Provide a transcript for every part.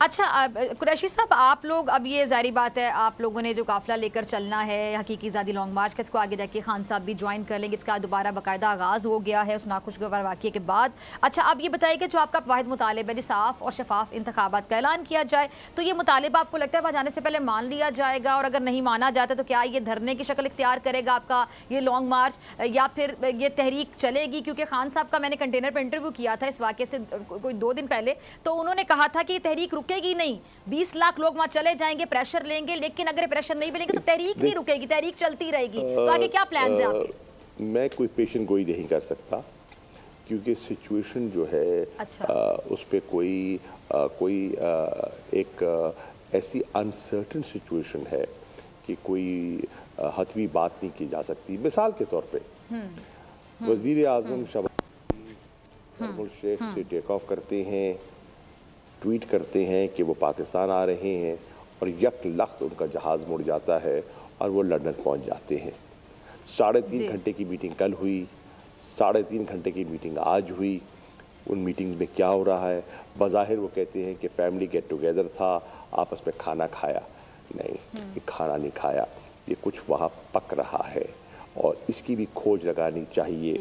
अच्छा कुरैशी साहब, आप लोग अब ये ज़ाहिर बात है आप लोगों ने जो काफ़िला लेकर चलना है हकीकी आज़ादी लॉन्ग मार्च का, इसको आगे जाके खान साहब भी ज्वाइन कर लेंगे, इसका दोबारा बाकायदा आगाज़ हो गया है उस नाखुशगवार वाक़े के बाद। अच्छा अब ये बताइए कि जो आपका वाहिद मुतालिबा है साफ़ और शफाफ इंतखाबात का ऐलान किया जाए, तो ये मुतालिबा आपको लगता है वहाँ जाने से पहले मान लिया जाएगा, और अगर नहीं माना जाता तो क्या ये धरने की शक्ल इख्तियार करेगा आपका ये लॉन्ग मार्च, या फिर ये तहरीक चलेगी? क्योंकि खान साहब का मैंने कंटेनर पर इंटरव्यू किया था इस वाक़े से कोई 2 दिन पहले, तो उन्होंने कहा था कि ये तहरीक रुकेगी नहीं, 20 लाख लोग वहां चले जाएंगे, प्रेशर लेंगे, लेकिन अगर प्रेशर नहीं मिलेंगे तो तहरीक नहीं रुकेगी, तहरीक चलती रहेगी। तो आगे क्या प्लान्स हैं आपके? मैं कोई पेशन गोई नहीं कर सकता, क्योंकि सिचुएशन जो है अच्छा। उस पर कोई एक ऐसी अनसर्टन सिचुएशन है कि कोई हतमी बात नहीं की जा सकती। मिसाल के तौर पे वजीर आजम शहबाज शेख से टेक ऑफ करते हैं, ट्वीट करते हैं कि वो पाकिस्तान आ रहे हैं, और यक लख्त उनका जहाज़ मुड़ जाता है और वो लंदन पहुंच जाते हैं। 3.5 घंटे की मीटिंग कल हुई, 3.5 घंटे की मीटिंग आज हुई। उन मीटिंग में क्या हो रहा है? बज़ाहिर वो कहते हैं कि फैमिली गेट टुगेदर था, आपस में खाना खाया। नहीं, ये खाना नहीं खाया, ये कुछ वहाँ पक रहा है, और इसकी भी खोज लगानी चाहिए।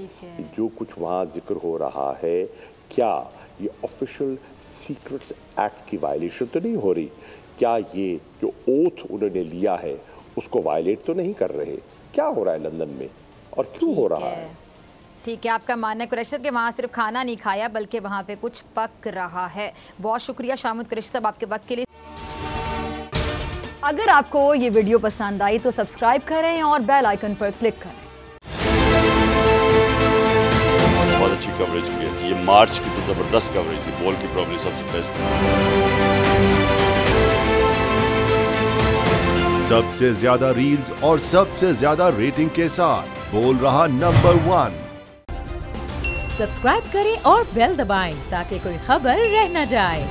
जो कुछ वहाँ जिक्र हो रहा है, क्या ये ऑफिशियल सीक्रेट्स एक्ट की वायलेशन तो नहीं हो रही? क्या ये जो ओथ उन्होंने लिया है उसको वायलेट तो नहीं कर रहे? क्या हो रहा है लंदन में और क्यों हो रहा है? ठीक है, आपका मानना है कुरैशी साहब कि वहाँ सिर्फ खाना नहीं खाया बल्कि वहाँ पे कुछ पक रहा है। बहुत शुक्रिया शामुद कुरैशी साहब आपके वक्त के लिए। अगर आपको ये वीडियो पसंद आई तो सब्सक्राइब करें और बेल आइकन पर क्लिक करें। बहुत अच्छी कवरेज की है, ये मार्च की तो ज़बरदस्त कवरेज थी, बॉल की प्रॉब्लम सबसे बेस्ट थी। सबसे ज्यादा रील्स और सबसे ज्यादा रेटिंग के साथ बोल रहा नंबर 1। सब्सक्राइब करें और बेल दबाएं ताकि कोई खबर रह न जाए।